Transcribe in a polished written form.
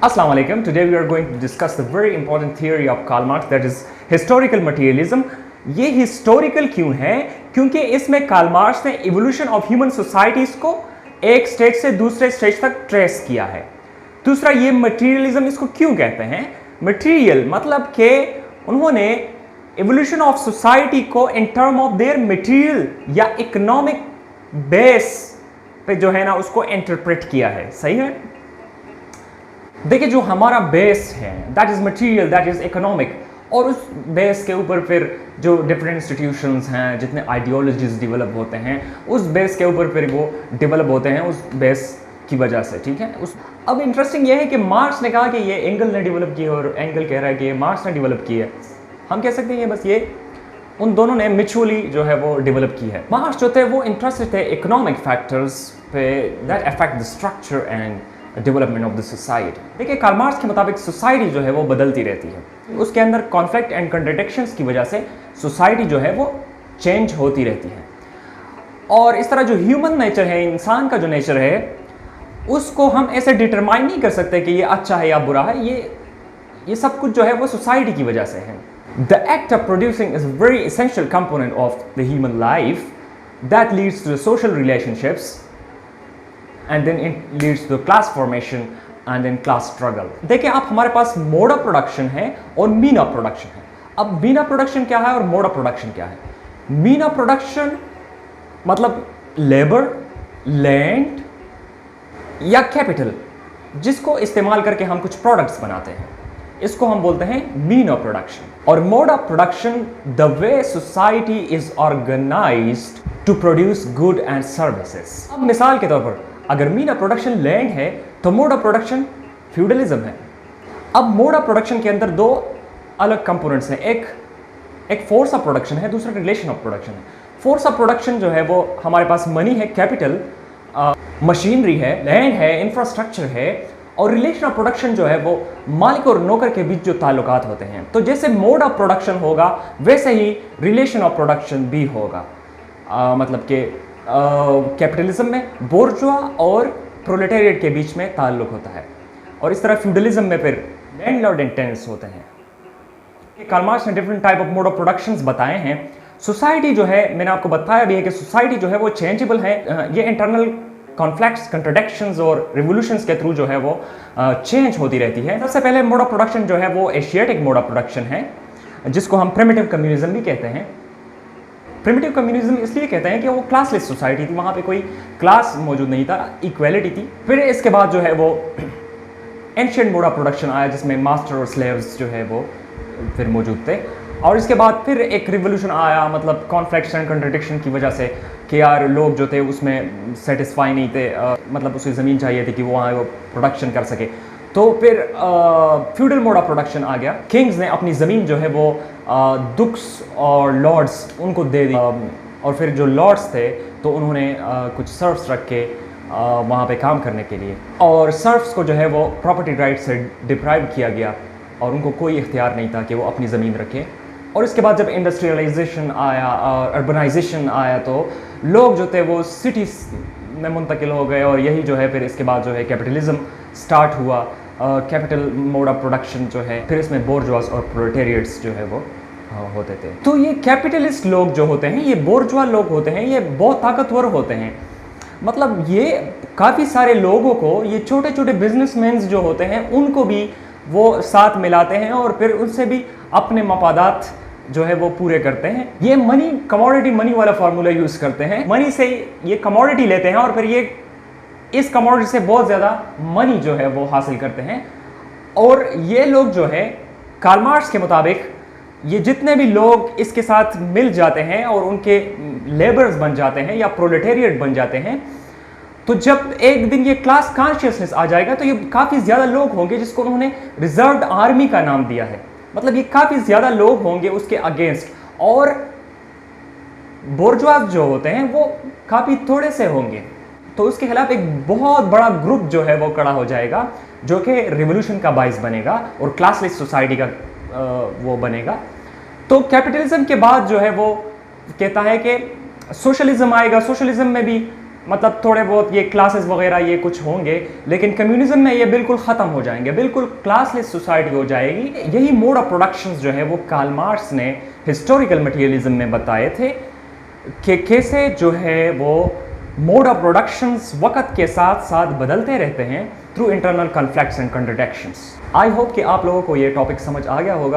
Assalamu alaikum. Today we are going to discuss the very important theory of Karl Marx, that is historical materialism. ये historical क्यों है? क्योंकि इसमें Karl Marx ने evolution of human societies को एक stage से दूसरे स्टेज तक ट्रेस किया है। दूसरा, ये मटेरियलिज्म इसको क्यों कहते हैं? मटेरियल मतलब कि उन्होंने इवोल्यूशन ऑफ सोसाइटी को in term of their material या इकोनॉमिक बेस पे जो है ना उसको इंटरप्रेट किया है। सही है? देखिए, जो हमारा बेस है that is material, that is economic, और उस बेस के ऊपर फिर जो डिफरेंट इंस्टीट्यूशंस हैं, जितने आइडियोलॉजीज डेवलप होते हैं, उस बेस के ऊपर फिर वो डेवलप होते हैं उस बेस की वजह से। ठीक है। अब इंटरेस्टिंग ये है कि मार्क्स ने कहा कि ये एंगल ने डेवलप की है और एंगल कह रहा है कि ये मार्क्स ने डेवलप की है। हम कह सकते हैं बस ये उन दोनों ने म्यूचुअली जो है वो डेवलप की है। मार्क्स जो थे वो इंटरेस्टेड थे इकोनॉमिक फैक्टर्स पे that affect the structure and development of the society. देखिए, कार्ल मार्क्स के मुताबिक सोसाइटी जो है वो बदलती रहती है, उसके अंदर कॉन्फ्लिक्ट एंड कॉन्ट्रडिक्शंस की वजह से सोसाइटी जो है वो चेंज होती रहती है। और इस तरह जो ह्यूमन नेचर है, इंसान का जो नेचर है, उसको हम ऐसे डिटरमाइन नहीं कर सकते कि ये अच्छा है या बुरा है। ये सब कुछ जो है वो सोसाइटी की वजह से है। The act of producing is very essential component of the human life that leads to the social relationships and then it leads to class formation and then class struggle. देखिए, आप हमारे पास मोड ऑफ प्रोडक्शन है और mean of production है। अब mean of production क्या है और मोड ऑफ प्रोडक्शन क्या है? मीन ऑफ प्रोडक्शन मतलब लेबर, लैंड या कैपिटल, जिसको इस्तेमाल करके हम कुछ प्रोडक्ट्स बनाते हैं, इसको हम बोलते हैं मीन ऑफ प्रोडक्शन। और mode of production the way society is organized to produce good and services. अब मिसाल के तौर पर अगर मीन ऑफ प्रोडक्शन लैंड है तो मोड ऑफ प्रोडक्शन फ्यूडलिज्म है। अब मोड ऑफ प्रोडक्शन के अंदर दो अलग कंपोनेंट्स हैं, एक फोर्स ऑफ प्रोडक्शन है, दूसरा रिलेशन ऑफ प्रोडक्शन है। फोर्स ऑफ प्रोडक्शन जो है वो हमारे पास मनी है, कैपिटल, मशीनरी है, लैंड है, इंफ्रास्ट्रक्चर है। और रिलेशन ऑफ प्रोडक्शन जो है वो मालिक और नौकर के बीच जो ताल्लुकात होते हैं। तो जैसे मोड ऑफ प्रोडक्शन होगा वैसे ही रिलेशन ऑफ प्रोडक्शन भी होगा। मतलब कि कैपिटलिज्म में बोर्जुआ और प्रोलेटेरिएट के बीच में ताल्लुक होता है, और इस तरह फ्यूडलिज्म में फिर लैंडलॉर्ड एंड टेनेंट्स होते हैं। कार्ल मार्क्स ने different type of mode of productions बताए हैं। सोसाइटी जो है, मैंने आपको बताया भी है कि सोसाइटी जो है वो चेंजेबल है। ये इंटरनल कॉन्फ्लिक्ट्स, कंट्राडिक्शंस और रिवोल्यूशंस के थ्रू जो है वो चेंज होती रहती है। सबसे पहले मोड ऑफ प्रोडक्शन जो है वो एशियाटिक मोड ऑफ प्रोडक्शन है, जिसको हम प्रिमिटिव कम्युनिज्म भी कहते हैं। प्रिमिटिव कम्युनिज्म इसलिए कहते हैं कि वो क्लासलेस सोसाइटी थी, वहाँ पे कोई क्लास मौजूद नहीं था, इक्वेलिटी थी। फिर इसके बाद जो है वो एंशिएंट मोड ऑफ प्रोडक्शन आया, जिसमें मास्टर और स्लेव्स जो है वो फिर मौजूद थे। और इसके बाद फिर एक रिवोल्यूशन आया, मतलब कॉन्फ्लिक्ट्स एंड कंट्रडिक्शन की वजह से, कि यार लोग जो थे उसमें सेटिस्फाई नहीं थे, मतलब उसे ज़मीन चाहिए थी कि वो वहाँ वो प्रोडक्शन कर सके। तो फिर फ्यूडल मोड ऑफ प्रोडक्शन आ गया। किंग्स ने अपनी ज़मीन जो है वो दुक्स और लॉर्ड्स उनको दे दी, और फिर जो लॉर्ड्स थे तो उन्होंने कुछ सर्फ्स रख के वहाँ पे काम करने के लिए, और सर्फ्स को जो है वो प्रॉपर्टी राइट से डिप्राइव किया गया और उनको कोई इख्तियार नहीं था कि वो अपनी ज़मीन रखें। और इसके बाद जब इंडस्ट्रियलाइजेशन आया और अर्बनाइजेशन आया तो लोग जो थे वो सिटीज़ में मुंतकिल हो गए, और यही जो है फिर इसके बाद जो है कैपिटलिज्म स्टार्ट हुआ। कैपिटल मोड ऑफ प्रोडक्शन जो है, फिर इसमें बोर्जुआस और प्रोलेटेरिएट्स जो है वो होते थे। तो ये कैपिटलिस्ट लोग जो होते हैं, ये बोर्जुआ लोग होते हैं, ये बहुत ताकतवर होते हैं। मतलब ये काफ़ी सारे लोगों को, ये छोटे छोटे बिजनेसमैन जो होते हैं उनको भी वो साथ मिलाते हैं और फिर उनसे भी अपने मफादात जो है वो पूरे करते हैं। ये मनी, कमोडिटी मनी वाला फार्मूला यूज़ करते हैं। मनी से ये कमोडिटी लेते हैं और फिर ये इस कमोडिटी से बहुत ज़्यादा मनी जो है वो हासिल करते हैं। और ये लोग जो है कार्ल मार्क्स के मुताबिक, ये जितने भी लोग इसके साथ मिल जाते हैं और उनके लेबर्स बन जाते हैं या प्रोलेटेरिएट बन जाते हैं, तो जब एक दिन ये क्लास कॉन्शियसनेस आ जाएगा तो ये काफ़ी ज़्यादा लोग होंगे, जिसको उन्होंने रिजर्व्ड आर्मी का नाम दिया है। मतलब ये काफ़ी ज़्यादा लोग होंगे उसके अगेंस्ट, और बोर्जुआस जो होते हैं वो काफ़ी थोड़े से होंगे। तो उसके खिलाफ एक बहुत बड़ा ग्रुप जो है वो खड़ा हो जाएगा, जो कि रिवोल्यूशन का बाइस बनेगा और क्लासलेस सोसाइटी का वो बनेगा। तो कैपिटलिज्म के बाद जो है वो कहता है कि सोशलिज्म आएगा। सोशलिज्म में भी मतलब थोड़े बहुत ये क्लासेस वगैरह ये कुछ होंगे, लेकिन कम्युनिज्म में ये बिल्कुल ख़त्म हो जाएंगे, बिल्कुल क्लासलेस सोसाइटी हो जाएगी। यही मोड ऑफ प्रोडक्शंस जो है वो कार्ल मार्क्स ने हिस्टोरिकल मटेरियलिज्म में बताए थे कि कैसे जो है वो मोड ऑफ प्रोडक्शंस वक्त के साथ साथ बदलते रहते हैं through internal conflicts and contradictions. I hope कि आप लोगों को ये टॉपिक समझ आ गया होगा।